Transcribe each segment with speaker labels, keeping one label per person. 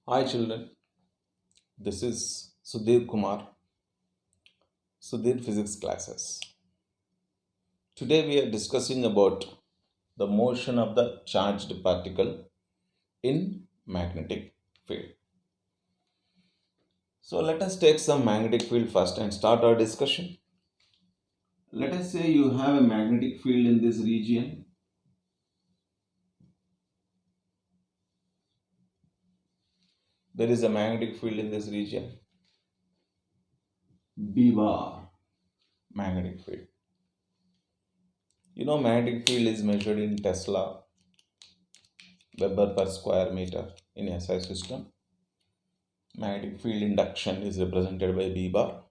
Speaker 1: Hi children, this is Sudhir Kumar, Sudhir Physics Classes. Today we are discussing about the motion of the charged particle in magnetic field. So let us take some magnetic field first and start our discussion. Let us say you have a magnetic field in this region. There is a magnetic field in this region. B bar magnetic field. Magnetic field is measured in Tesla, Weber per square meter in SI system. Magnetic field induction is represented by B bar.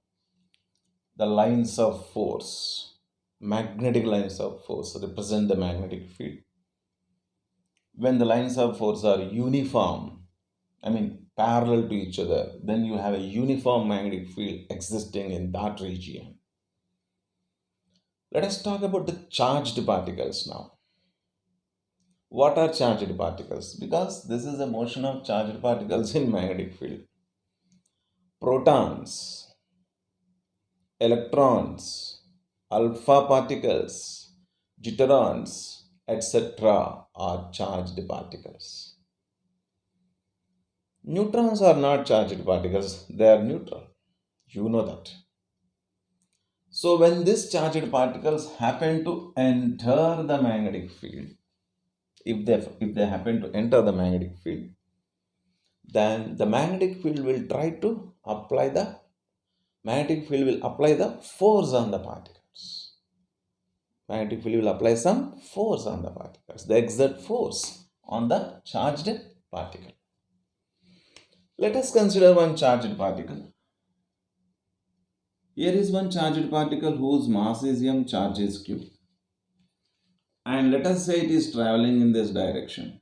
Speaker 1: The lines of force, magnetic lines of force, represent the magnetic field. When the lines of force are uniform, parallel to each other, then you have a uniform magnetic field existing in that region. Let us talk about the charged particles now. What are charged particles? Because this is a motion of charged particles in magnetic field. Protons, electrons, alpha particles, deuterons, etc. are charged particles. Neutrons are not charged particles, they are neutral. You know that. So when these charged particles happen to enter the magnetic field, if they happen to enter the magnetic field, then the magnetic field will apply the force on the particles. Magnetic field will apply some force on the particles. They exert force on the charged particle. Let us consider one charged particle. Here is one charged particle whose mass is m, charge is q. And let us say it is traveling in this direction.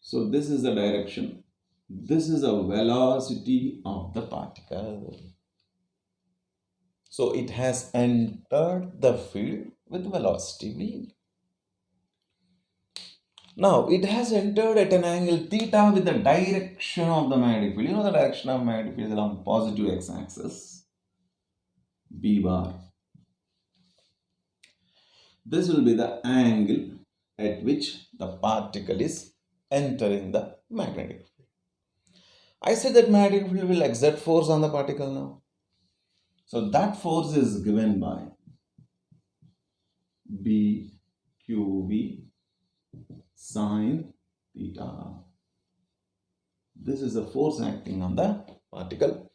Speaker 1: So this is the direction. This is the velocity of the particle. So it has entered the field with velocity v. Now it has entered at an angle theta with the direction of the magnetic field. You know the direction of magnetic field is along positive x-axis. B bar. This will be the angle at which the particle is entering the magnetic field. I said that magnetic field will exert force on the particle now. So that force is given by BQV sine theta. This is the force acting on the particle.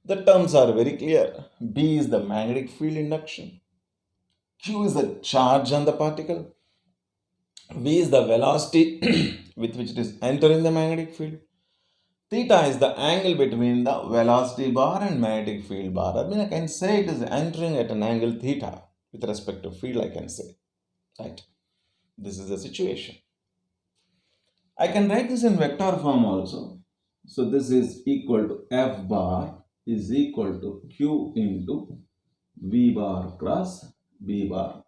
Speaker 1: The terms are very clear. B is the magnetic field induction. Q is the charge on the particle. V is the velocity with which it is entering the magnetic field. Theta is the angle between the velocity bar and magnetic field bar. I can say it is entering at an angle theta with respect to field, I can say. Right? This is the situation. I can write this in vector form also. So this is equal to F bar is equal to Q into V bar cross B bar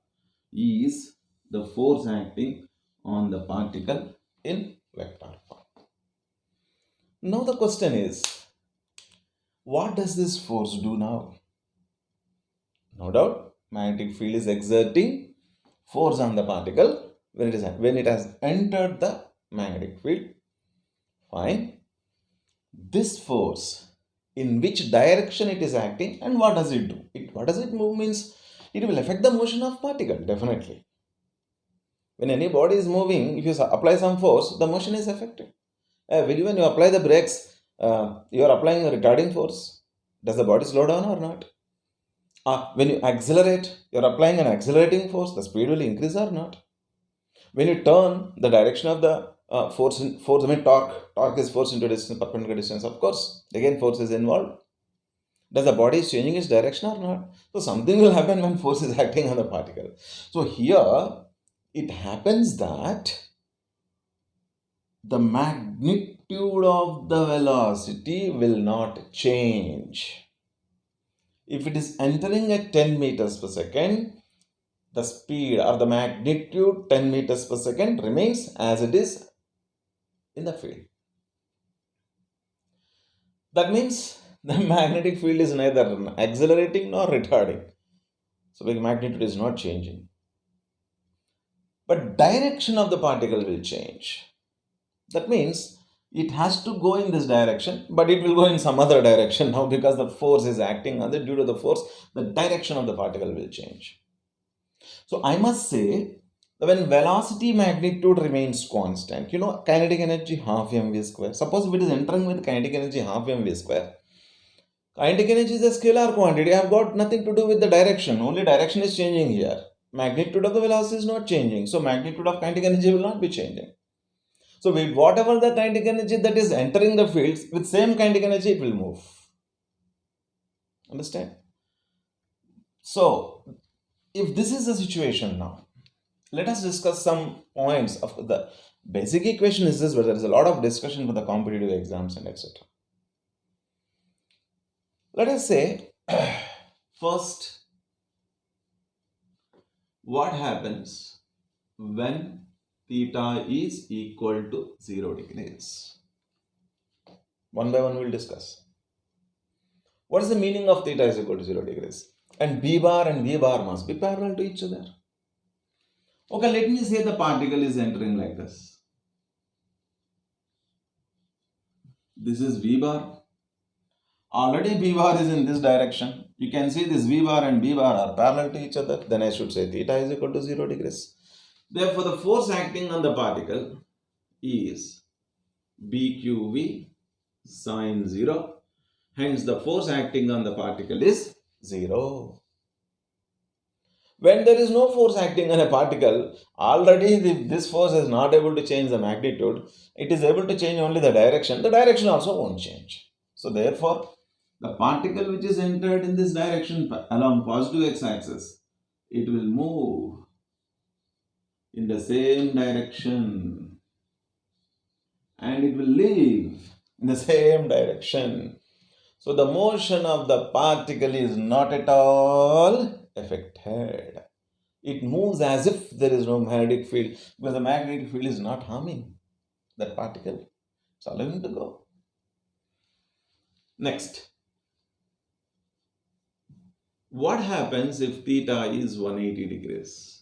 Speaker 1: is the force acting on the particle in vector form. Now the question is, what does this force do now? No doubt, magnetic field is exerting force on the particle when it has entered the magnetic field. Fine. This force, in which direction it is acting and what does it do? What does it move means it will affect the motion of particle, definitely. When any body is moving, if you apply some force, the motion is affected. When you apply the brakes, you are applying a retarding force. Does the body slow down or not? When you accelerate, you are applying an accelerating force. The speed will increase or not? When you turn, the direction of the torque is force into distance, perpendicular distance. Of course, again force is involved. Does the body is changing its direction or not? So something will happen when force is acting on the particle. So here it happens that the magnitude of the velocity will not change. If it is entering at 10 meters per second, the speed or the magnitude 10 meters per second remains as it is in the field. That means the magnetic field is neither accelerating nor retarding. So the magnitude is not changing. But direction of the particle will change. That means it has to go in this direction, but it will go in some other direction now because the force is acting on it. Due to the force, the direction of the particle will change. So I must say that when velocity magnitude remains constant, kinetic energy half mv square. Suppose if it is entering with kinetic energy half mv square, kinetic energy is a scalar quantity. I have got nothing to do with the direction. Only direction is changing here. Magnitude of the velocity is not changing. So magnitude of kinetic energy will not be changing. So with whatever the kinetic energy that is entering the fields, with same kinetic energy it will move. Understand? So if this is the situation now, let us discuss some points of the basic equation is this, but there is a lot of discussion for the competitive exams and etc. Let us say first, what happens when theta is equal to 0 degrees? One by one we'll discuss. What is the meaning of theta is equal to 0 degrees? And B bar and V bar must be parallel to each other. Okay, let me say the particle is entering like this. This is V bar. Already B bar is in this direction. You can see this V bar and B bar are parallel to each other. Then I should say theta is equal to 0 degrees. Therefore, the force acting on the particle is BQV sine 0. Hence, the force acting on the particle is 0. When there is no force acting on a particle, already this force is not able to change the magnitude. It is able to change only the direction. The direction also won't change. So, therefore, the particle which is entered in this direction along positive x-axis, it will move in the same direction and it will leave in the same direction. So the motion of the particle is not at all affected. It moves as if there is no magnetic field because the magnetic field is not harming that particle. It's allowing to go. Next, what happens if theta is 180 degrees?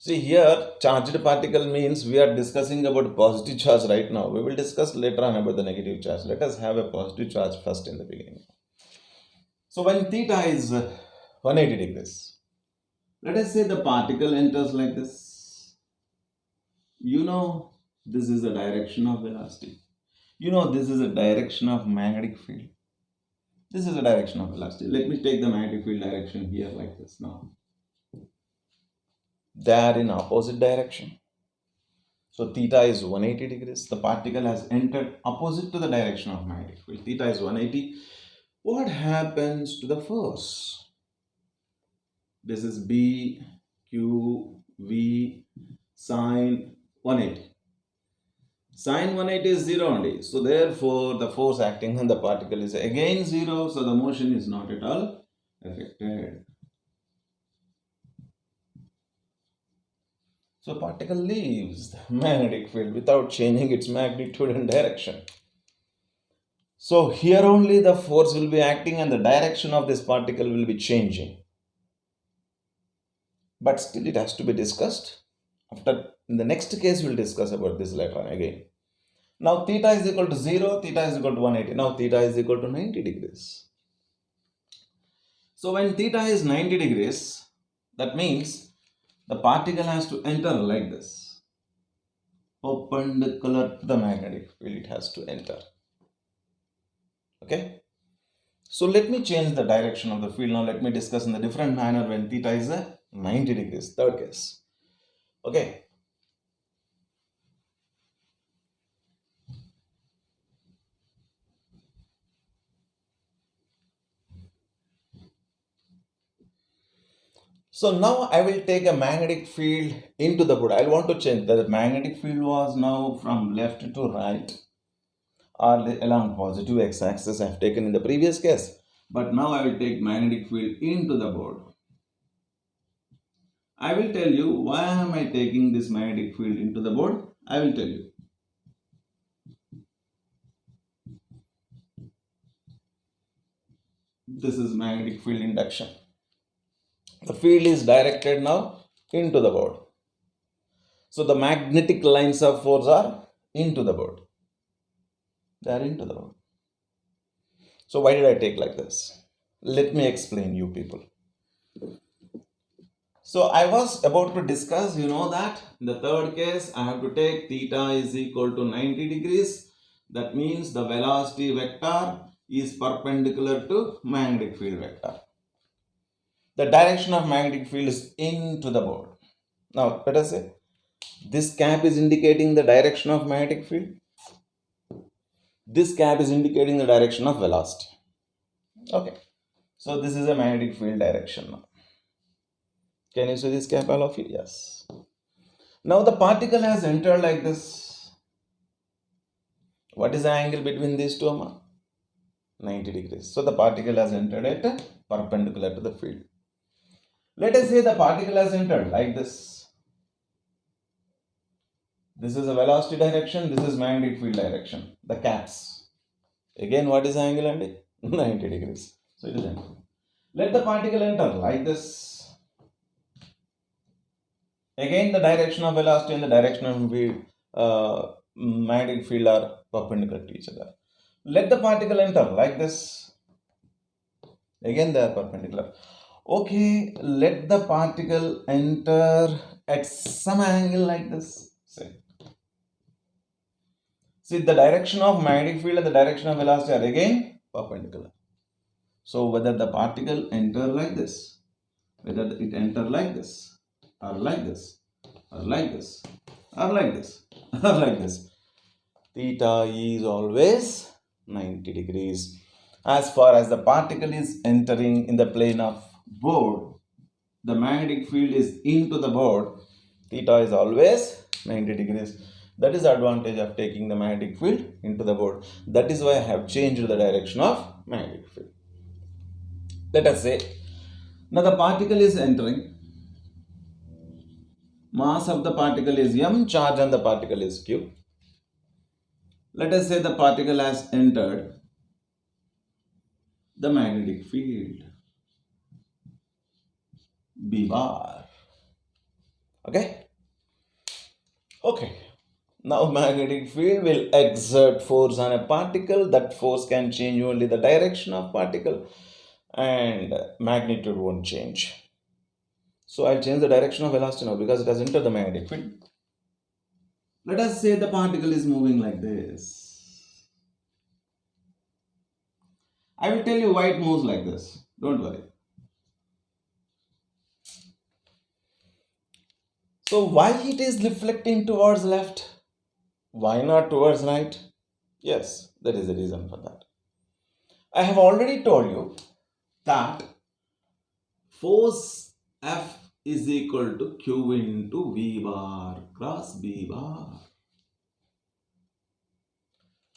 Speaker 1: See here, charged particle means we are discussing about positive charge right now. We will discuss later on about the negative charge. Let us have a positive charge first in the beginning. So when theta is 180 degrees, let us say the particle enters like this. This is the direction of velocity. This is the direction of magnetic field. This is the direction of velocity. Let me take the magnetic field direction here like this now. They are in opposite direction. So theta is 180 degrees. The particle has entered opposite to the direction of magnetic field. Theta is 180. What happens to the force? This is B, Q, V, sine 180. Sine 180 is 0 only. So therefore, the force acting on the particle is again 0. So the motion is not at all affected. So particle leaves the magnetic field without changing its magnitude and direction. So here only the force will be acting and the direction of this particle will be changing. But still it has to be discussed. In the next case we'll discuss about this later on again. Now theta is equal to 0, theta is equal to 180. Now theta is equal to 90 degrees. So when theta is 90 degrees, that means the particle has to enter like this. Perpendicular to the magnetic field it has to enter. Okay. So let me change the direction of the field. Now let me discuss in a different manner when theta is 90 degrees. Third case. Okay. So now I will take a magnetic field into the board. I want to change. The magnetic field was now from left to right or along positive x-axis I have taken in the previous case. But now I will take magnetic field into the board. I will tell you why am I taking this magnetic field into the board. I will tell you. This is magnetic field induction. The field is directed now into the board. So the magnetic lines of force are into the board. They are into the board. So why did I take like this? Let me explain you people. So I was about to discuss, that in the third case, I have to take theta is equal to 90 degrees. That means the velocity vector is perpendicular to magnetic field vector. The direction of magnetic field is into the board. Now, let us say this cap is indicating the direction of magnetic field. This cap is indicating the direction of velocity. Okay. So this is a magnetic field direction now. Can you see this cap, all of you? Yes. Now the particle has entered like this. What is the angle between these two? 90 degrees. So the particle has entered at perpendicular to the field. Let us say the particle has entered like this. This is a velocity direction. This is magnetic field direction. The caps. Again, what is the angle, Andy? 90 degrees. So it is enter. Let the particle enter like this. Again, the direction of velocity and the direction of magnetic field are perpendicular to each other. Let the particle enter like this. Again, they are perpendicular. Okay, let the particle enter at some angle like this. See, the direction of magnetic field and the direction of velocity are again perpendicular. So, whether the particle enter like this, whether it enter like this, or like this, or like this, or like this, or like this, theta is always 90 degrees. As far as the particle is entering in the plane of board, the magnetic field is into the board, theta is always 90 degrees. That is the advantage of taking the magnetic field into the board. That is why I have changed the direction of magnetic field. Let us say, now the particle is entering. Mass of the particle is m, charge on the particle is q. Let us say the particle has entered the magnetic field B bar. Okay? Okay. Now magnetic field will exert force on a particle. That force can change only the direction of particle and magnitude won't change. So I'll change the direction of velocity now because it has entered the magnetic field. Let us say the particle is moving like this. I will tell you why it moves like this. Don't worry. So why it is reflecting towards left? Why not towards right? Yes, there is a reason for that. I have already told you that force F is equal to Q into V bar cross B bar.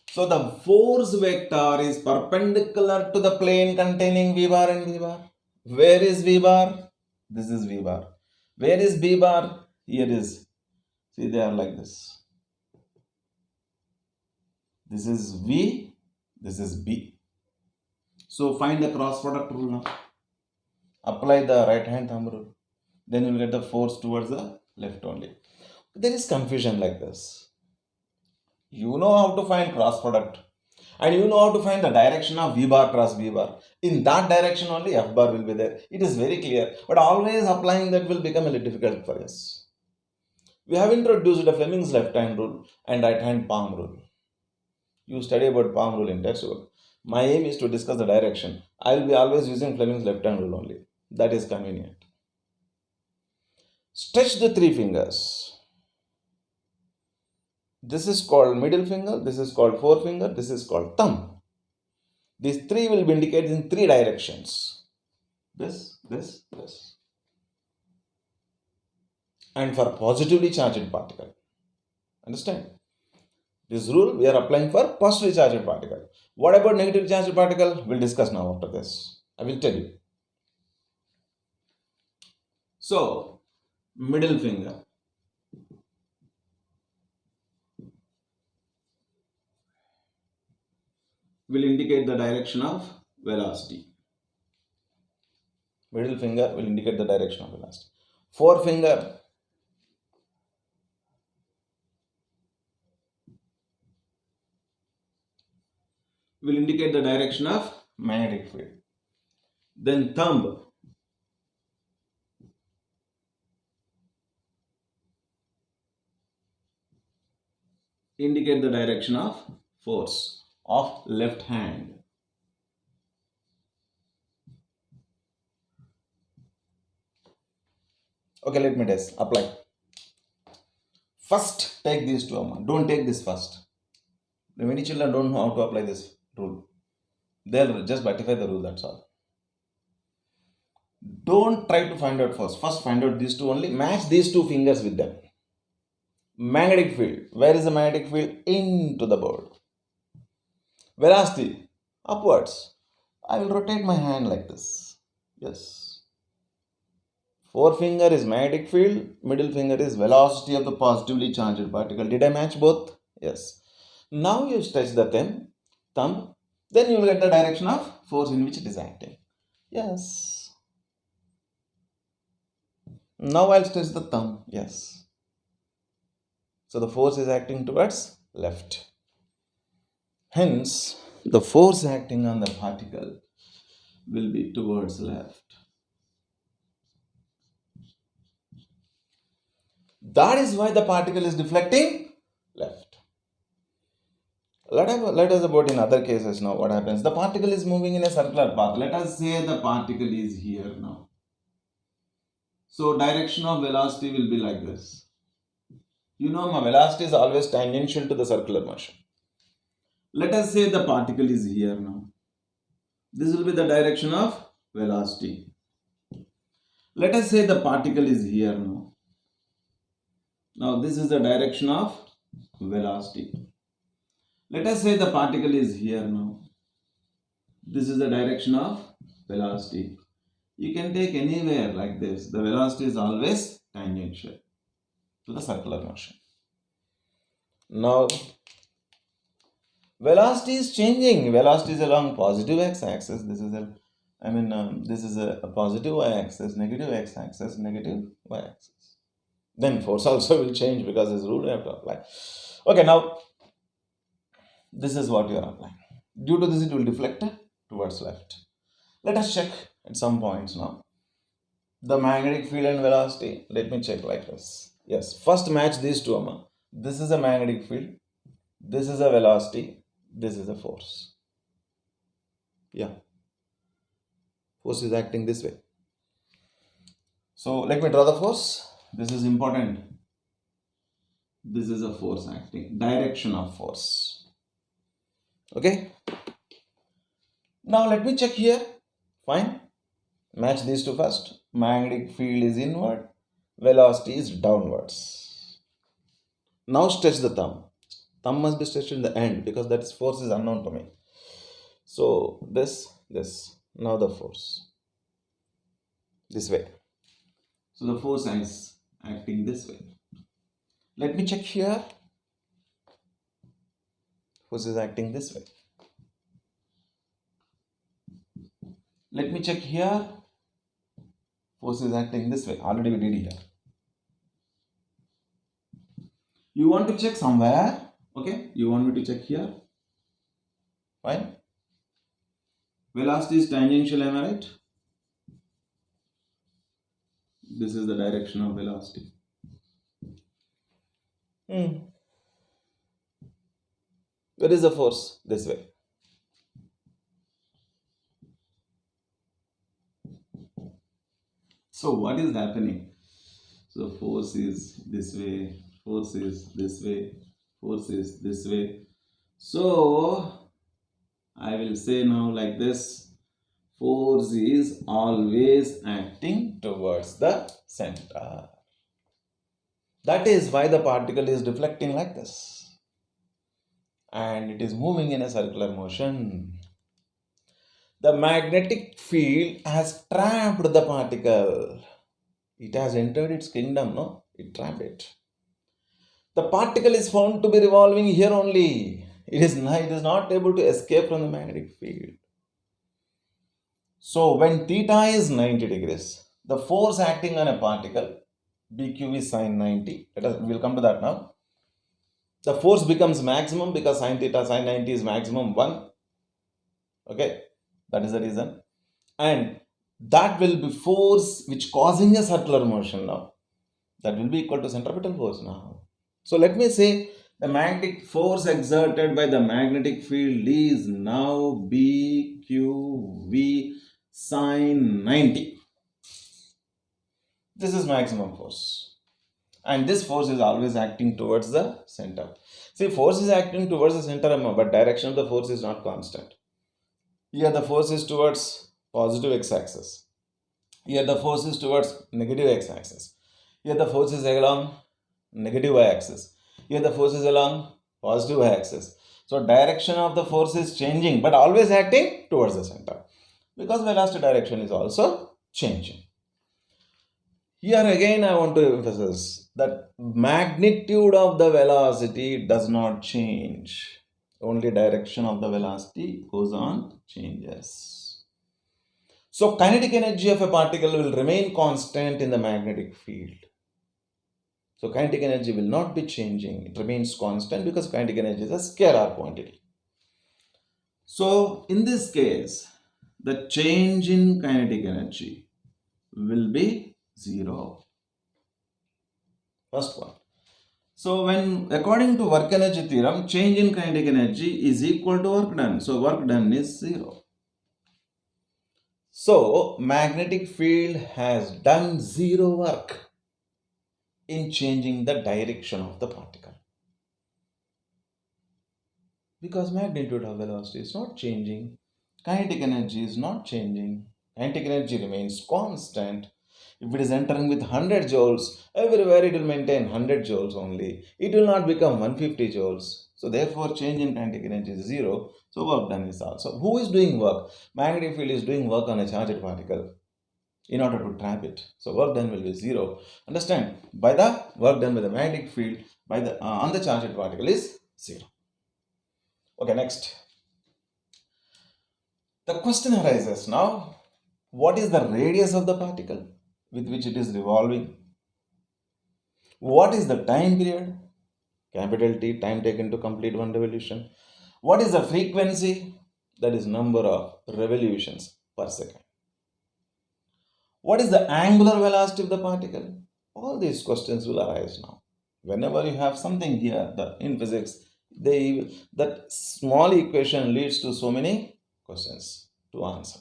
Speaker 1: So the force vector is perpendicular to the plane containing V bar and V bar. Where is V bar? This is V bar. Where is B bar? Here is. See, they are like this. This is V, this is B. So find the cross product rule now. Apply the right hand thumb rule. Then you will get the force towards the left only. There is confusion like this. You know how to find cross product. And you know how to find the direction of V bar cross B bar. In that direction only F bar will be there. It is very clear. But always applying that will become a little difficult for us. We have introduced the Fleming's left hand rule and right hand palm rule. You study about palm rule in textbook. My aim is to discuss the direction. I will be always using Fleming's left hand rule only. That is convenient. Stretch the three fingers. This is called middle finger, this is called forefinger, this is called thumb. These three will be indicated in three directions. This. And for positively charged particle. Understand? This rule we are applying for positively charged particle. What about negatively charged particle? We'll discuss now after this. I will tell you. So, middle finger. Will indicate the direction of velocity. Middle finger will indicate the direction of velocity. Forefinger will indicate the direction of magnetic field. Then thumb indicate the direction of force of left hand. Okay, let me test. Apply. First, take these two. Don't take this first. Many children don't know how to apply this rule. They'll just buttify the rule, that's all. Don't try to find out first. First, find out these two only. Match these two fingers with them. Magnetic field. Where is the magnetic field? Into the board. Velocity. Upwards. I will rotate my hand like this. Yes. Forefinger is magnetic field. Middle finger is velocity of the positively charged particle. Did I match both? Yes. Now you stretch the thumb. Then you will get the direction of force in which it is acting. Yes. Now I'll stretch the thumb. Yes. So the force is acting towards left. Hence, the force acting on the particle will be towards left. That is why the particle is deflecting left. Let us about in other cases now what happens. The particle is moving in a circular path. Let us say the particle is here now. So direction of velocity will be like this. You know my velocity is always tangential to the circular motion. Let us say the particle is here now. This will be the direction of velocity. Let us say the particle is here now. Now this is the direction of velocity. Let us say the particle is here now. This is the direction of velocity. You can take anywhere like this. The velocity is always tangential to the circular motion. Now, velocity is changing. Velocity is along positive x-axis. This is a positive y-axis, negative x-axis, negative y-axis. Then force also will change because this rule we have to apply. Okay, now this is what you are applying. Due to this, it will deflect towards left. Let us check at some points now. The magnetic field and velocity. Let me check like this. Yes, first match these two. This is a magnetic field. This is a velocity. This is a force. Yeah. Force is acting this way. So let me draw the force. This is important. This is a force acting. Direction of force. Okay. Now let me check here. Fine. Match these two first. Magnetic field is inward. Velocity is downwards. Now stretch the thumb. Thumb must be stretched in the end because that force is unknown to me. So this. Now the force. This way. So the force is acting this way. Let me check here. Force is acting this way. Let me check here. Force is acting this way. Already we did here. You want to check somewhere. Okay. You want me to check here. Fine. Velocity is tangential, am I right? This is the direction of velocity. Where is the force? This way. So what is happening? So force is this way, force is this way, force is this way. So I will say now like this, force is always acting towards the center. That is why the particle is deflecting like this. And it is moving in a circular motion. The magnetic field has trapped the particle. It has entered its kingdom, no? It trapped it. The particle is found to be revolving here only. It is not able to escape from the magnetic field. So when theta is 90 degrees, the force acting on a particle, BQ is sine 90. We'll come to that now. The force becomes maximum because sine theta sine 90 is maximum 1. Okay, that is the reason. And that will be force which causing a circular motion now. That will be equal to centripetal force now. So let me say the magnetic force exerted by the magnetic field is now BQV sine 90. This is maximum force. And this force is always acting towards the center. See, force is acting towards the center, but direction of the force is not constant. Here the force is towards positive x-axis. Here the force is towards negative x-axis. Here the force is along negative y-axis. Here the force is along positive y-axis. So direction of the force is changing, but always acting towards the center, because velocity direction is also changing. Here again I want to emphasize that magnitude of the velocity does not change. Only direction of the velocity goes on changes. So kinetic energy of a particle will remain constant in the magnetic field. So kinetic energy will not be changing. It remains constant because kinetic energy is a scalar quantity. So in this case, the change in kinetic energy will be 0. First one. So when, according to work energy theorem, change in kinetic energy is equal to work done. So work done is 0. So magnetic field has done 0 work in changing the direction of the particle, because magnitude of velocity is not changing, kinetic energy is not changing, kinetic energy remains constant. If it is entering with 100 joules, everywhere it will maintain 100 joules only. It will not become 150 joules. So therefore change in kinetic energy is 0. So work done is also. Who is doing work? Magnetic field is doing work on a charged particle in order to trap it. So work done will be 0. Understand? By the work done by the magnetic field by the on the charged particle is 0. Okay, next. The question arises now, what is the radius of the particle with which it is revolving? What is the time period? Capital T, time taken to complete one revolution. What is the frequency? That is number of revolutions per second. What is the angular velocity of the particle? All these questions will arise now. Whenever you have something here in physics, that small equation leads to so many questions to answer.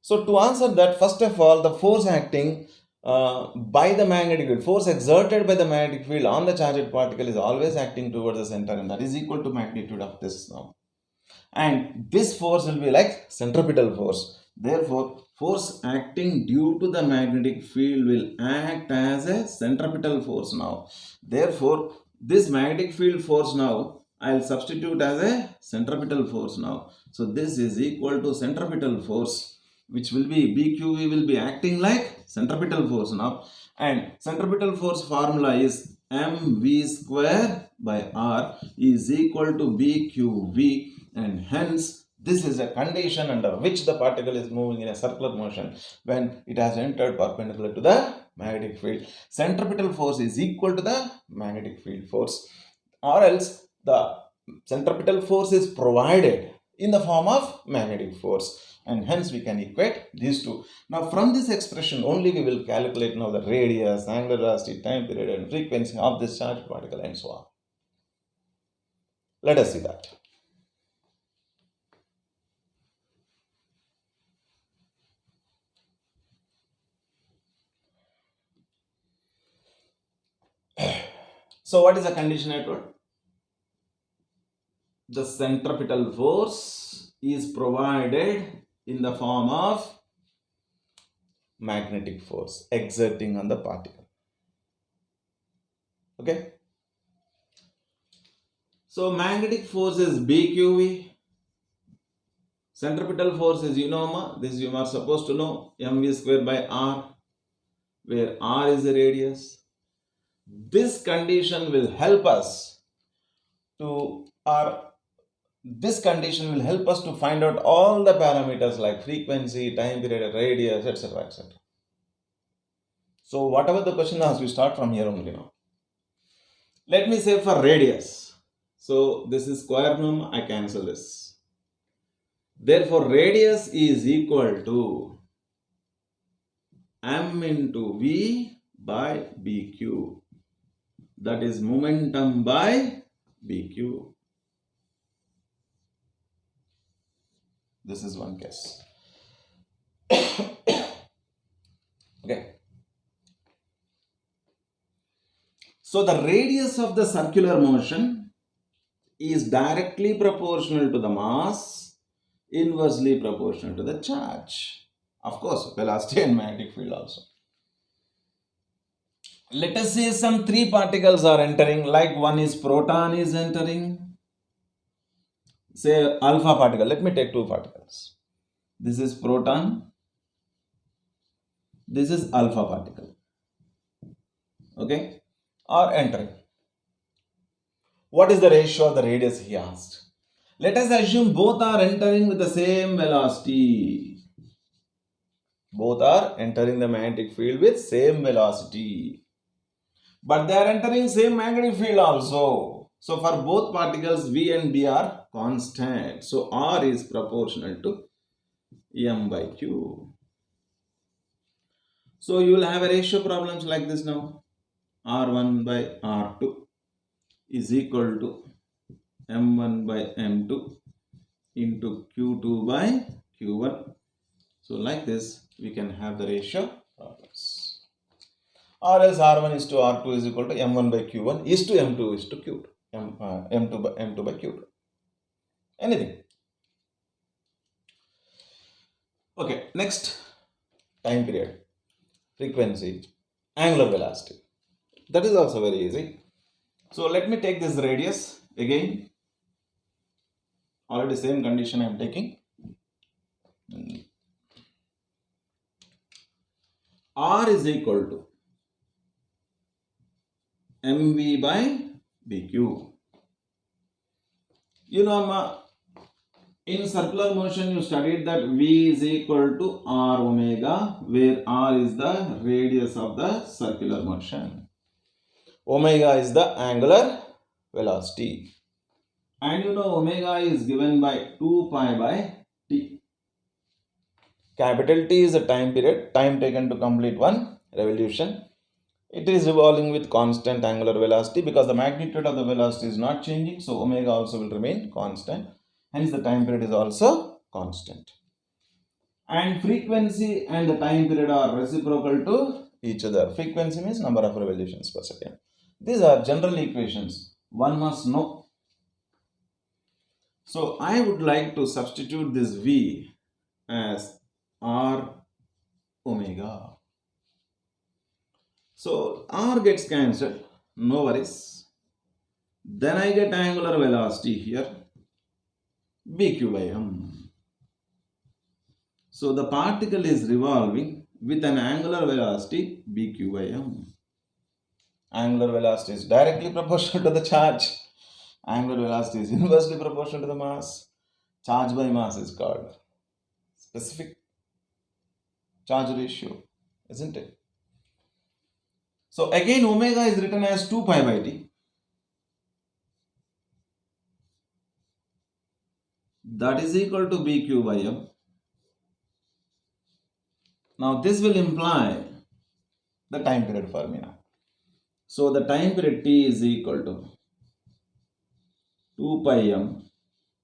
Speaker 1: So to answer that, first of all, the force acting by the magnetic field, force exerted by the magnetic field on the charged particle is always acting towards the center, and that is equal to magnitude of this now. And this force will be like centripetal force. Therefore, force acting due to the magnetic field will act as a centripetal force now. Therefore, this magnetic field force now, I will substitute as a centripetal force now. So this is equal to centripetal force, which will be BQV will be acting like centripetal force now. And centripetal force formula is mv square by r is equal to BQV, and hence this is a condition under which the particle is moving in a circular motion when it has entered perpendicular to the magnetic field. Centripetal force is equal to the magnetic field force, or else the centripetal force is provided in the form of magnetic force, and hence we can equate these two. Now from this expression only we will calculate now the radius, angular velocity, time period and frequency of this charged particle and so on. Let us see that. So what is the condition at work? The centripetal force is provided in the form of magnetic force exerting on the particle. Okay. So magnetic force is BQV. Centripetal force is, this you are supposed to know, mv square by r, where r is the radius. This condition will help us to, or This condition will help us to find out all the parameters like frequency, time period, radius, etc. etc. So whatever the question asks, we start from here only now. Let me say for radius. So this is square num, I cancel this. Therefore, radius is equal to m into v by bq. That is momentum by bq. This is one case. Okay. So the radius of the circular motion is directly proportional to the mass, inversely proportional to the charge. Of course, velocity and magnetic field also. Let us say some three particles are entering, like one is proton is entering. Say alpha particle. Let me take two particles. This is proton. This is alpha particle. Okay. Are entering. What is the ratio of the radius, he asked. Let us assume both are entering with the same velocity. Both are entering the magnetic field with same velocity. But they are entering same magnetic field also. So for both particles, V and B are constant. So R is proportional to M by Q. So you will have a ratio problems like this now. R1 by R2 is equal to M1 by M2 into Q2 by Q1. So like this, we can have the ratio problems. Or else R1 is to R2 is equal to M1 by Q1 is to M2 is to Q2. M2 by Q2. Anything. Okay, next, time period, frequency, angular velocity. That is also very easy. So let me take this radius again. Already same condition I am taking. R is equal to mv by bq. You know, in circular motion you studied that v is equal to r omega, where r is the radius of the circular motion. Omega is the angular velocity. And you know omega is given by 2 pi by t. Capital T is the time period, time taken to complete one revolution. It is revolving with constant angular velocity because the magnitude of the velocity is not changing. So omega also will remain constant. Hence the time period is also constant. And frequency and the time period are reciprocal to each other. Frequency means number of revolutions per second. These are general equations. One must know. So I would like to substitute this V as R omega. So R gets cancelled. No worries. Then I get angular velocity here. BQ by M. So the particle is revolving with an angular velocity BQ by M. Angular velocity is directly proportional to the charge. Angular velocity is inversely proportional to the mass. Charge by mass is called specific charge ratio, isn't it? So again omega is written as 2 pi by t. That is equal to bq by m. Now this will imply the time period for me now. So the time period t is equal to 2 pi m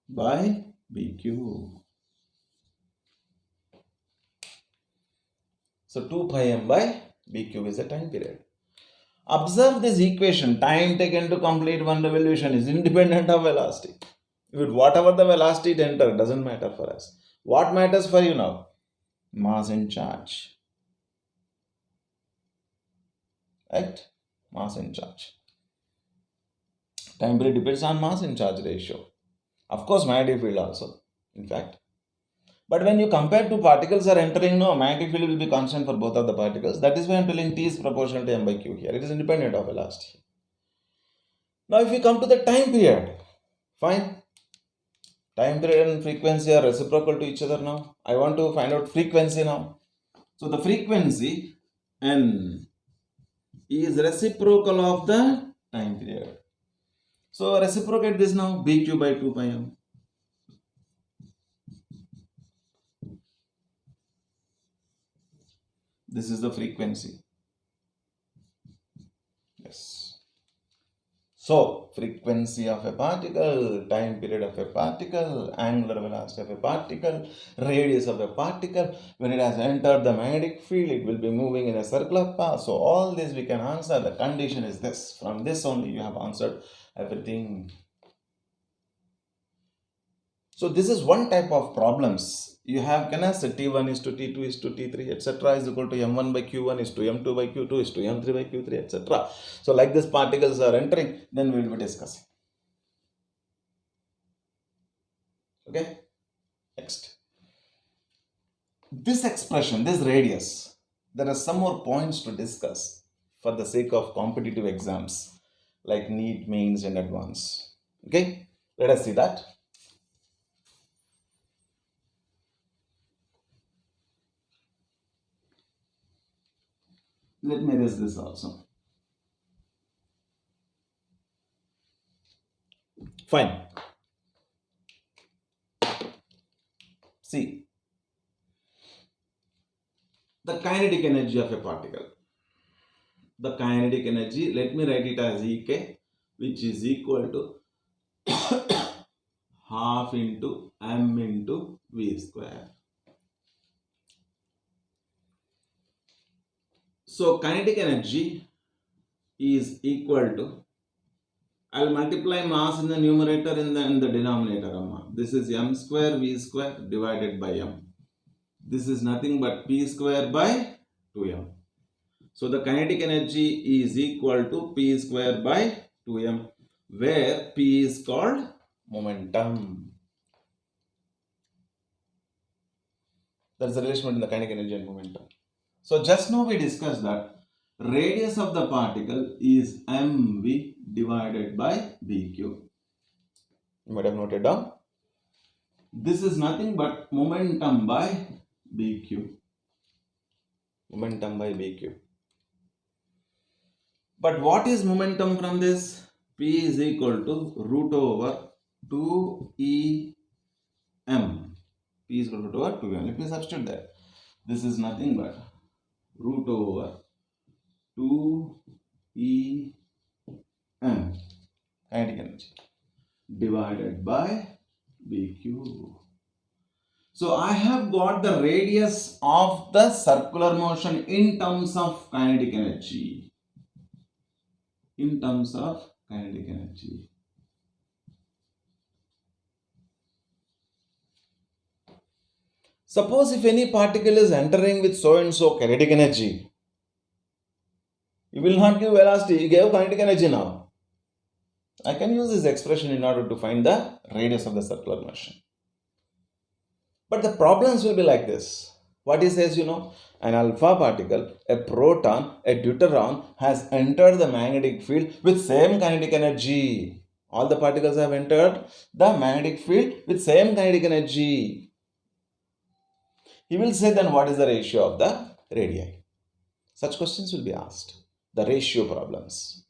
Speaker 1: by bq. So 2 pi m by bq is the time period. Observe this equation. Time taken to complete one revolution is independent of velocity. With whatever the velocity it enters, doesn't matter for us. What matters for you now? Mass and charge. Right? Mass and charge. Time period depends on mass and charge ratio. Of course, magnetic field also, in fact. But when you compare two particles are entering, no, magnetic field will be constant for both of the particles. That is why I am telling T is proportional to M by Q here. It is independent of velocity. Now, if we come to the time period, fine. Time period and frequency are reciprocal to each other now. I want to find out frequency now. So the frequency n is reciprocal of the time period. So reciprocate this now, bq by 2 pi m. This is the frequency. Yes. So frequency of a particle, time period of a particle, angular velocity of a particle, radius of a particle. When it has entered the magnetic field, it will be moving in a circular path. So all this we can answer. The condition is this. From this only you have answered everything. So this is one type of problems. You have canasta T1 is to T2 is to T3 etc. is equal to M1 by Q1 is to M2 by Q2 is to M3 by Q3 etc. So like this particles are entering, then we will be discussing. Okay. Next. This expression, this radius, there are some more points to discuss for the sake of competitive exams like NEET, mains and advance. Okay. Let us see that. Let me erase this also. Fine. See, the kinetic energy of a particle. The kinetic energy, let me write it as Ek, which is equal to half into m into v square. So kinetic energy is equal to, I'll multiply mass in the numerator and in the denominator. This is m square v square divided by m. This is nothing but p square by 2m. So the kinetic energy is equal to p square by 2m, where p is called momentum. There is a relation between the kinetic energy and momentum. So just now we discussed that radius of the particle is mv divided by bq. You might have noted down. This is nothing but momentum by bq. Momentum by bq. But what is momentum from this? P is equal to root over 2em. P is equal to root over 2em. Let me substitute that. This is nothing but root over 2em kinetic energy divided by bq. So I have got the radius of the circular motion in terms of kinetic energy. In terms of kinetic energy. Suppose if any particle is entering with so and so kinetic energy, you will not give velocity, you gave kinetic energy now. I can use this expression in order to find the radius of the circular motion. But the problems will be like this. What he says, an alpha particle, a proton, a deuteron has entered the magnetic field with same kinetic energy. All the particles have entered the magnetic field with same kinetic energy. He will say then what is the ratio of the radii? Such questions will be asked. The ratio problems.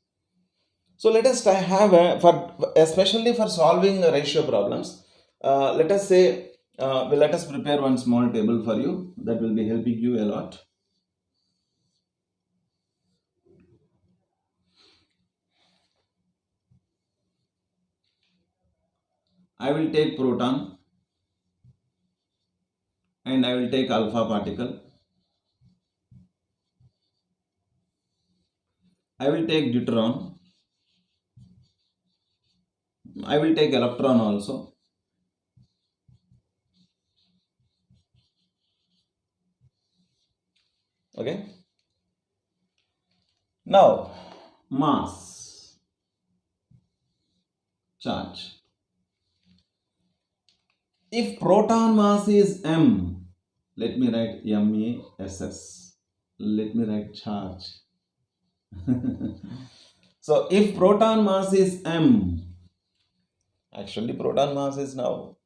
Speaker 1: So let us especially for solving ratio problems, let us say, let us prepare one small table for you that will be helping you a lot. I will take proton and I will take alpha particle. I will take deuteron. I will take electron also. Okay. Now, mass, charge. If proton mass is m, let me write mass. Let me write charge. So if proton mass is m, actually proton mass is now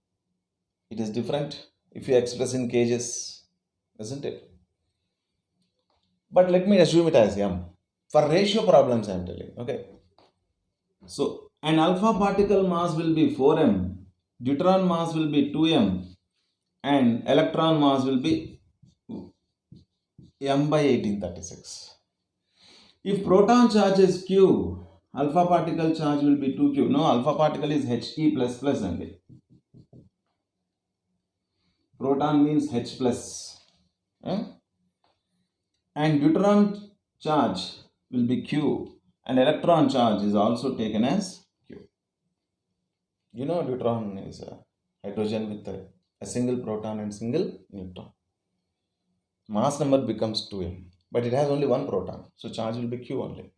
Speaker 1: It is different if you express in kgs, isn't it? But let me assume it as m. For ratio problems, I am telling. Okay. So an alpha particle mass will be 4m, deuteron mass will be 2m, and electron mass will be m by 1836. If proton charge is q, alpha particle charge will be 2q. No, alpha particle is He plus plus only. Proton means H plus. And deuteron charge will be q, and electron charge is also taken as q. You know, deuteron is a hydrogen with a single proton and single neutron. Mass number becomes 2m, but it has only one proton, so charge will be q only.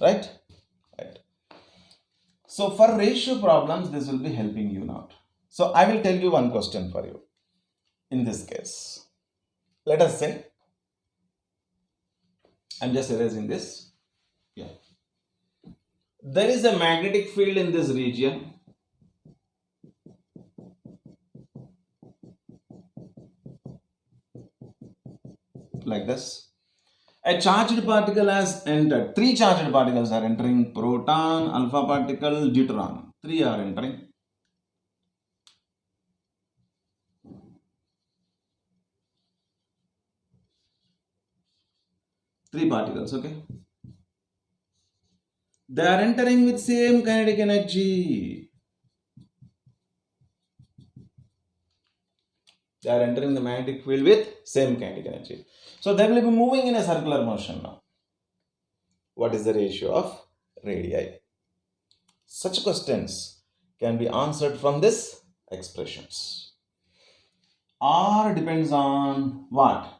Speaker 1: Right? Right. So for ratio problems, this will be helping you now. So I will tell you one question for you. In this case, let us say, I'm just erasing this. Yeah. There is a magnetic field in this region. Like this. A charged particle has entered. 3 charged particles are entering: proton, alpha particle, deuteron. 3 are entering. Three particles, okay? They are entering with same kinetic energy. They are entering the magnetic field with same kinetic energy. So they will be moving in a circular motion now. What is the ratio of radii? Such questions can be answered from this expressions. R depends on what?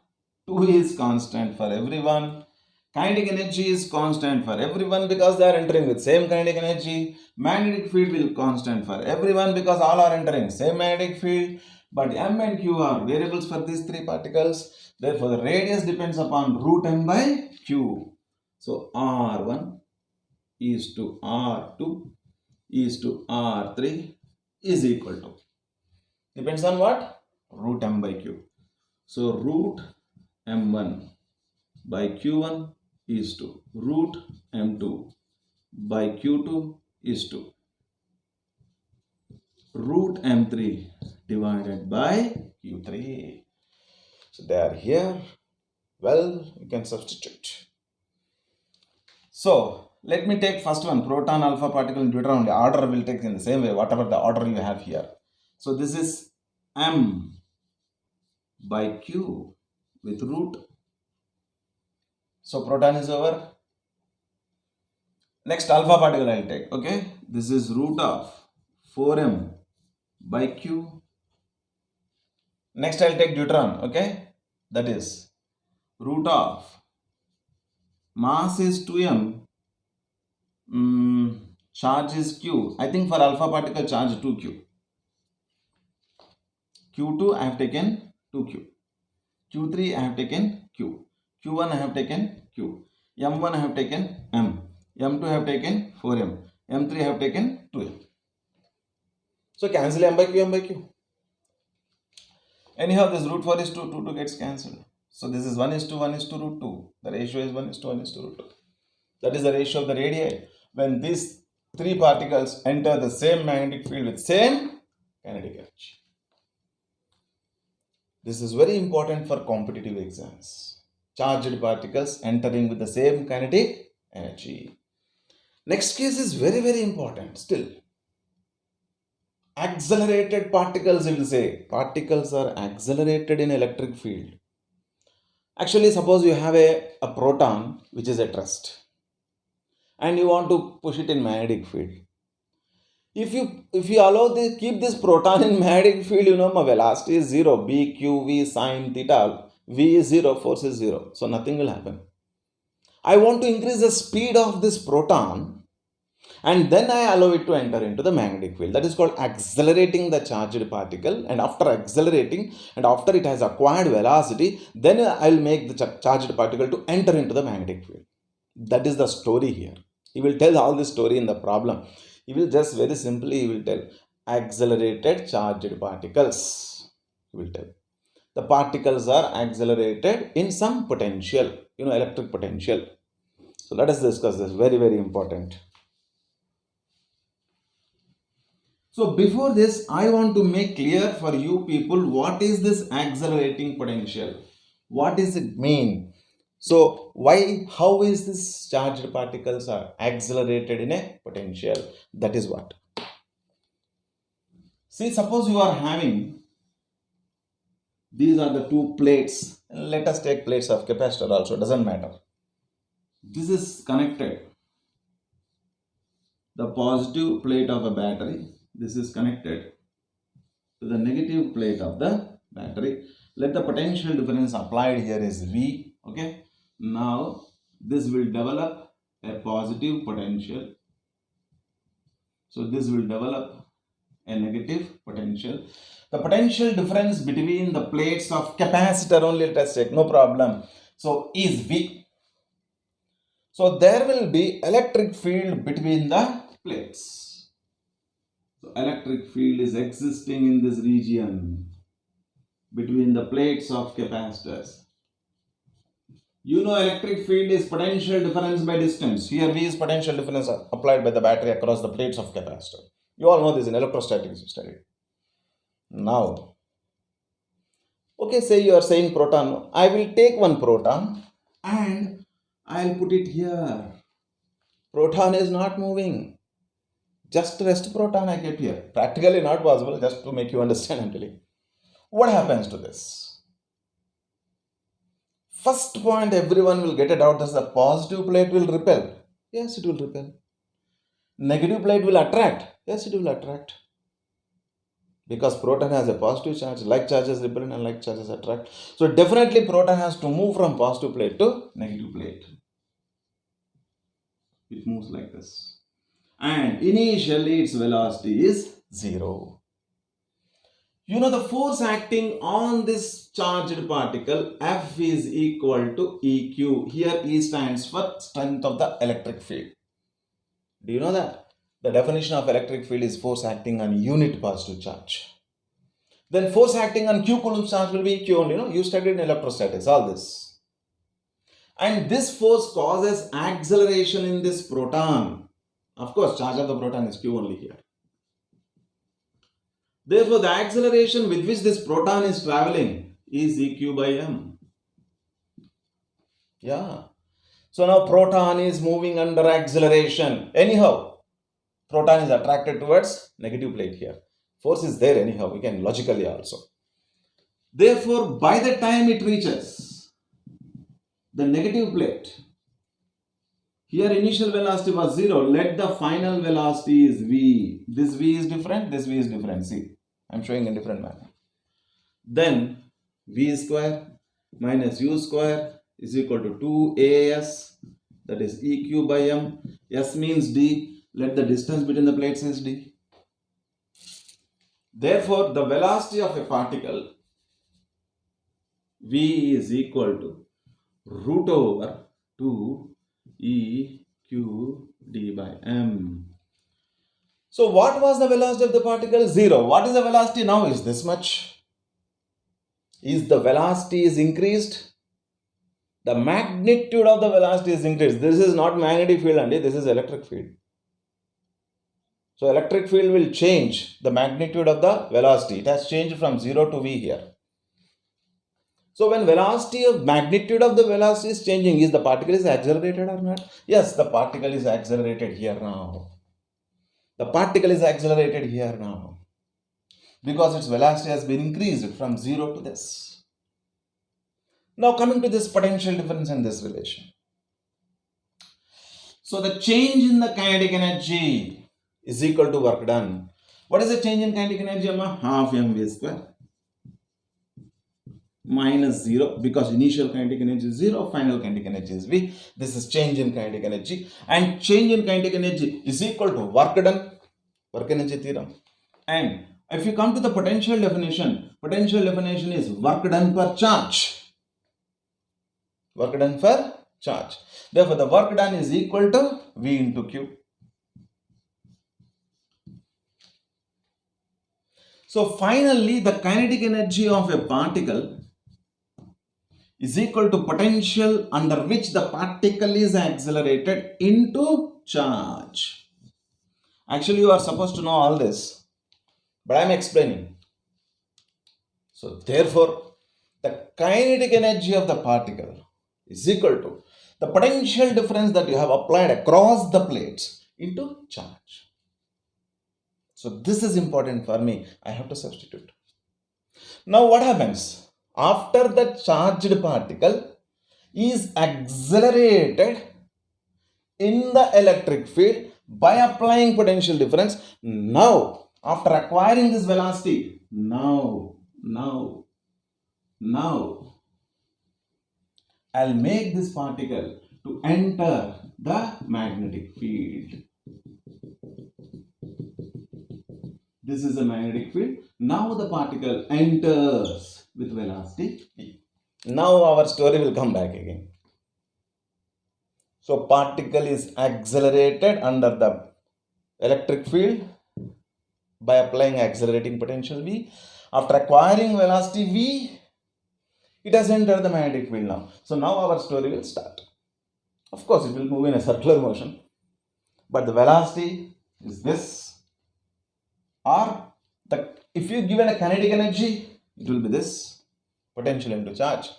Speaker 1: 2 is constant for everyone. Kinetic energy is constant for everyone because they are entering with same kinetic energy. Magnetic field will constant for everyone because all are entering same magnetic field. But m and q are variables for these 3 particles. Therefore, the radius depends upon root m by q. So, r1 is to r2 is to r3 is equal to, depends on what? Root m by q. So, root m1 by q1 is to root m2 by q2 is to root m3 divided by q3. So they are here. Well, you can substitute. So let me take first one, proton, alpha particle, and deuteron. The order will take in the same way, whatever the order you have here. So this is m by q with root. So proton is over. Next alpha particle I will take. Okay, this is root of 4m by q. Next I will take deuteron. Okay, that is root of mass is 2m, charge is q. I think for alpha particle charge 2q. q2 I have taken 2q. q3 I have taken q. q1 I have taken q. m1 I have taken m. m2 I have taken 4m. m3 I have taken 2m. So cancel m by q. Anyhow, this root 4 is 2, 2 gets cancelled. So this is 1 is to 1 is to root 2. The ratio is 1 is to 1 is to root 2. That is the ratio of the radii when these 3 particles enter the same magnetic field with same kinetic energy. This is very important for competitive exams. Charged particles entering with the same kinetic energy. Next case is very, very important still. Accelerated particles, we will say. Particles are accelerated in electric field. Actually, suppose you have a proton which is at rest and you want to push it in magnetic field. If you allow this, keep this proton in magnetic field, my velocity is 0, b, q, v, sine, theta, v is 0, force is 0. So nothing will happen. I want to increase the speed of this proton and then I allow it to enter into the magnetic field. That is called accelerating the charged particle, and after accelerating and after it has acquired velocity, then I will make the charged particle to enter into the magnetic field. That is the story here. He will tell all this story in the problem. He will just very simply, he will tell, accelerated charged particles. We will tell. The particles are accelerated in some potential, electric potential. So let us discuss this. Very, very important. So before this, I want to make clear for you people what is this accelerating potential. What does it mean? So how is this charged particles are accelerated in a potential? That is what. See, suppose you are having, these are the two plates. Let us take plates of capacitor also, doesn't matter. This is connected. The positive plate of a battery, this is connected to the negative plate of the battery. Let the potential difference applied here is V. Okay. Now this will develop a positive potential. So this will develop a negative potential. The potential difference between the plates of capacitor only, let us take, no problem. So is V. So there will be electric field between the plates. So electric field is existing in this region between the plates of capacitors. Electric field is potential difference by distance. Here V is potential difference applied by the battery across the plates of capacitor. You all know this in electrostatics you studied. Now, okay, say you are saying proton. I will take one proton and I will put it here. Proton is not moving. Just rest proton I get here. Practically not possible, just to make you understand I'm telling. What happens to this? First point everyone will get a doubt is the positive plate will repel. Yes, it will repel. Negative plate will attract. Yes, it will attract. Because proton has a positive charge, like charges repel and like charges attract. So definitely proton has to move from positive plate to negative plate. It moves like this. And initially its velocity is 0. The force acting on this charged particle, F is equal to EQ. Here E stands for strength of the electric field. Do you know that? The definition of electric field is force acting on unit positive charge. Then force acting on Q Coulomb charge will be Q only. You studied in electrostatics, all this. And this force causes acceleration in this proton. Of course, charge of the proton is Q only here. Therefore, the acceleration with which this proton is traveling is EQ by M. Yeah. So now proton is moving under acceleration. Anyhow, proton is attracted towards negative plate here. Force is there anyhow. We can logically also. Therefore, by the time it reaches the negative plate, here initial velocity was 0. Let the final velocity is V. This V is different. This V is different. See. I am showing in different manner. Then V square minus U square is equal to 2AS, that is EQ by M. S means D. Let the distance between the plates is D. Therefore, the velocity of a particle V is equal to root over 2 EQ D by M. So what was the velocity of the particle? 0. What is the velocity now? Is this much? Is the velocity is increased? The magnitude of the velocity is increased. This is not magnetic field only, this is electric field. So electric field will change the magnitude of the velocity. It has changed from 0 to V here. So when velocity of magnitude of the velocity is changing, is the particle is accelerated or not? Yes, the particle is accelerated here now. The particle is accelerated here now because its velocity has been increased from 0 to this. Now coming to this potential difference in this relation. So the change in the kinetic energy is equal to work done. What is the change in kinetic energy? Half mv square minus 0, because initial kinetic energy is 0, final kinetic energy is V. This is change in kinetic energy, and change in kinetic energy is equal to work done, work energy theorem. And if you come to the potential definition is work done per charge. Work done per charge. Therefore, the work done is equal to V into Q. So finally, the kinetic energy of a particle is equal to potential under which the particle is accelerated into charge. Actually, you are supposed to know all this, but I am explaining. So therefore, the kinetic energy of the particle is equal to the potential difference that you have applied across the plates into charge. So this is important for me. I have to substitute. Now what happens? After the charged particle is accelerated in the electric field by applying potential difference. Now, after acquiring this velocity, now, I'll make this particle to enter the magnetic field. This is a magnetic field. Now the particle enters with velocity v. Now our story will come back again. So particle is accelerated under the electric field by applying accelerating potential v. After acquiring velocity v, it has entered the magnetic field now. So now our story will start. Of course, it will move in a circular motion, but the velocity is this. Or if you given a kinetic energy, it will be this, potential into charge.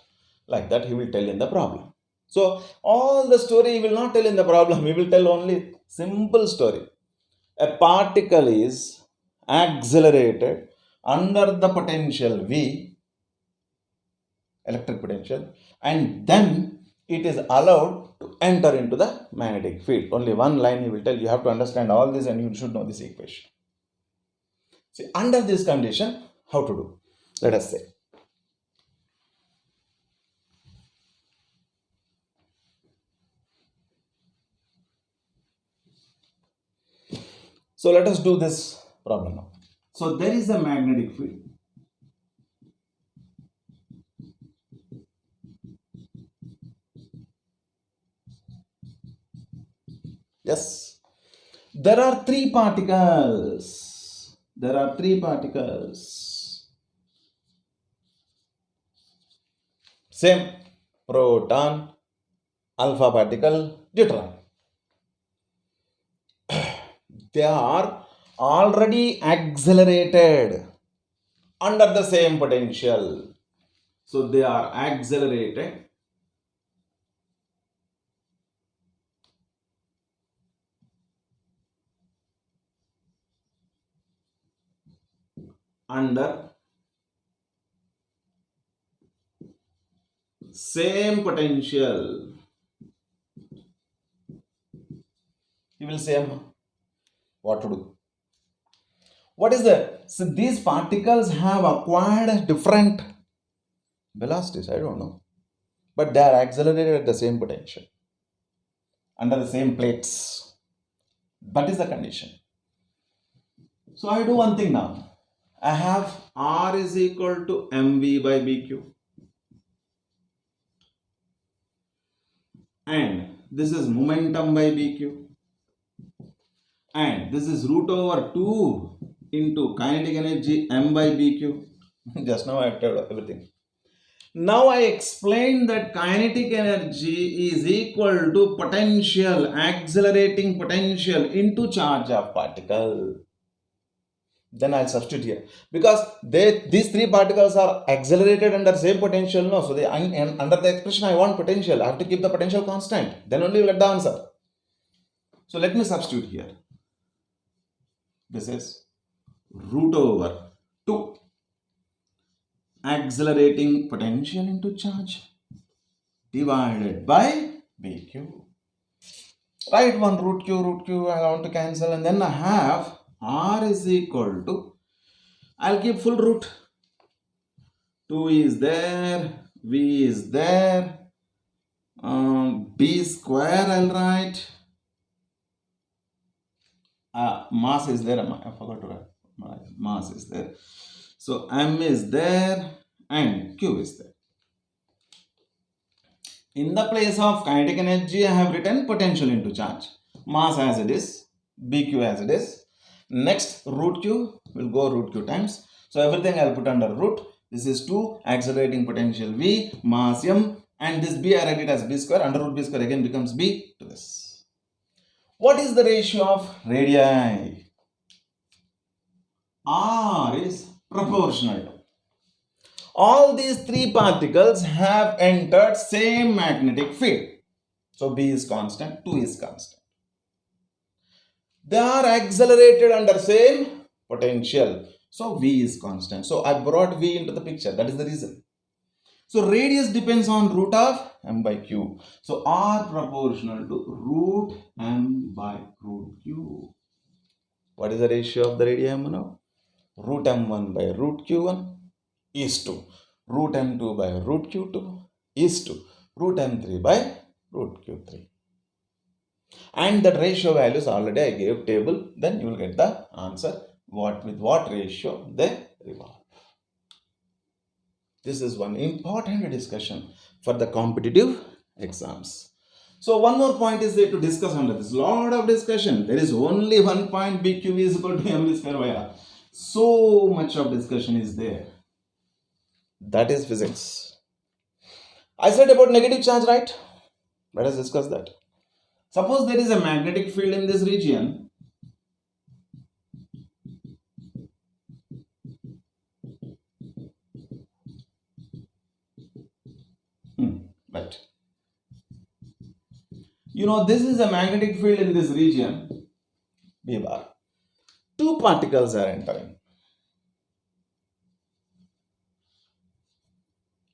Speaker 1: Like that he will tell in the problem. So all the story he will not tell in the problem, he will tell only simple story. A particle is accelerated under the potential V, electric potential, and then it is allowed to enter into the magnetic field. Only one line he will tell. You have to understand all this and you should know this equation. See, under this condition, how to do? Let us say. So let us do this problem now. So there is a magnetic field. Yes. There are three particles. Same. Proton, alpha particle, deuteron. They are already accelerated under the same potential. So they are accelerated under same potential. You will say what to do. What is that? So these particles have acquired different velocities. I don't know. But they are accelerated at the same potential. Under the same plates. That is the condition. So I do one thing now. I have R is equal to mv by bq. And this is momentum by bq. And this is root over 2 into kinetic energy m by bq. Just now I have told everything. Now I explained that kinetic energy is equal to potential, accelerating potential into charge of particle. Then I'll substitute here. Because these three particles are accelerated under same potential. No, so under the expression I want potential. I have to keep the potential constant. Then only you get the answer. So let me substitute here. This is root over 2 accelerating potential into charge divided by bq. Write one root q, I want to cancel, and then I have R is equal to, I'll keep full root. 2 is there, V is there, B square I'll write. Mass is there, I forgot to write. Mass is there. So M is there and Q is there. In the place of kinetic energy, I have written potential into charge. Mass as it is, BQ as it is. Next, root Q will go root Q times. So everything I'll put under root. This is 2, accelerating potential V, mass M, and this B I write it as B square, under root B square again becomes B to this. What is the ratio of radii? R is proportional. All these 3 particles have entered same magnetic field. So B is constant, 2 is constant. They are accelerated under same potential. So V is constant. So I brought V into the picture. That is the reason. So radius depends on root of M by Q. So R proportional to root M by root Q. What is the ratio of the radii now? Root M1 by root Q1 is to root M2 by root Q2 is to root M3 by root Q3. And that ratio values already I gave table. Then you will get the answer. With what ratio they revolve. This is one important discussion for the competitive exams. So one more point is there to discuss under this. Lot of discussion. There is only one point BQ is equal to mv square by r. So much of discussion is there. That is physics. I said about negative charge, right? Let us discuss that. Suppose there is a magnetic field in this region. Right. You know, this is a magnetic field in this region, B bar. 2 particles are entering.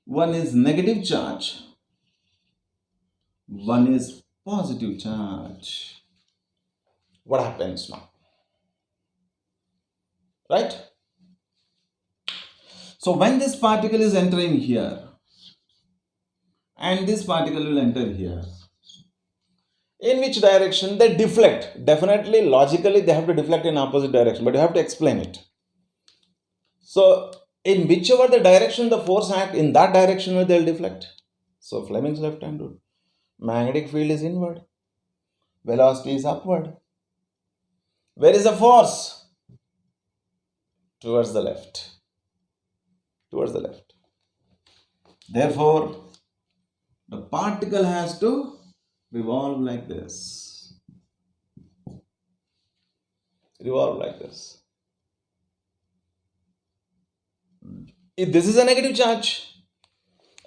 Speaker 1: One is negative charge, one is positive charge. What happens now? Right? So when this particle is entering here, and this particle will enter here, in which direction they deflect? Definitely, logically, they have to deflect in opposite direction, but you have to explain it. So, in whichever the direction the force acts, in that direction they will deflect. So, Fleming's left-hand rule. Magnetic field is inward. Velocity is upward. Where is the force? Towards the left. Towards the left. Therefore, the particle has to revolve like this. Revolve like this. If this is a negative charge,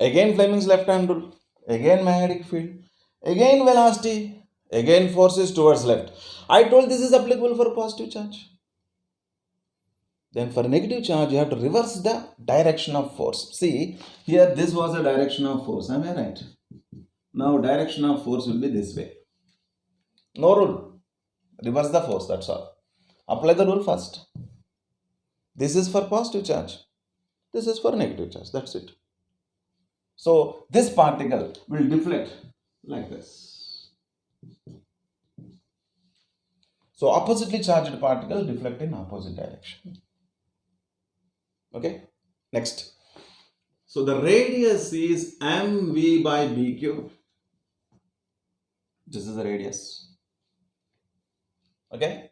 Speaker 1: again Fleming's left-hand rule, again magnetic field, again velocity, again force is towards left. I told this is applicable for positive charge. Then for negative charge, you have to reverse the direction of force. See, here this was the direction of force. Am I right? Now direction of force will be this way. No rule. Reverse the force, that's all. Apply the rule first. This is for positive charge. This is for negative charge. That's it. So this particle will deflect like this. So oppositely charged particle deflect in opposite direction. Okay. Next. So the radius is mv by bq. This is the radius. Okay.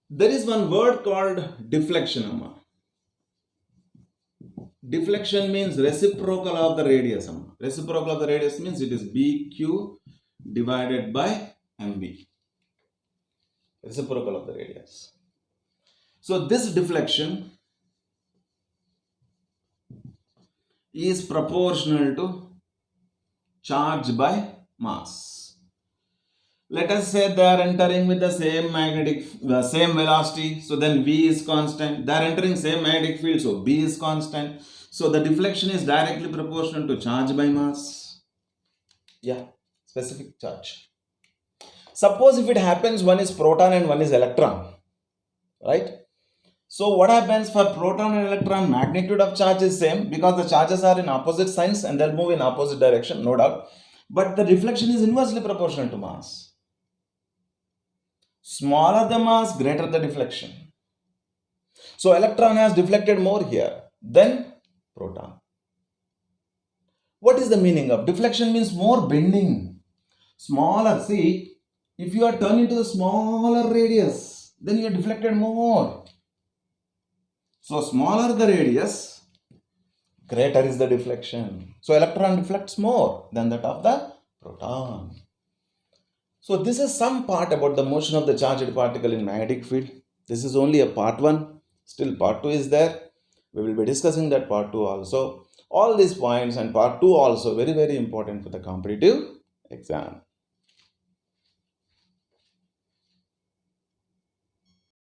Speaker 1: There is one word called deflection, Amma. Deflection means reciprocal of the radius. Amma. Reciprocal of the radius means it is bq divided by mv. Reciprocal of the radius. So this deflection is proportional to charge by mass. Let us say they are entering with the same same velocity. So then V is constant. They are entering same magnetic field. So B is constant. So the deflection is directly proportional to charge by mass. Yeah, specific charge. Suppose if it happens one is proton and one is electron. Right? So what happens for proton and electron? Magnitude of charge is same because the charges are in opposite signs and they'll move in opposite direction, no doubt. But the reflection is inversely proportional to mass. Smaller the mass, greater the deflection. So electron has deflected more here than proton. What is the meaning of deflection? Means more bending. Smaller, see, if you are turning to the smaller radius, then you are deflected more. So smaller the radius, greater is the deflection. So electron deflects more than that of the proton. So this is some part about the motion of the charged particle in magnetic field. This is only a part 1. Still part 2 is there. We will be discussing that part 2 also. All these points and part 2 also very important for the competitive exam.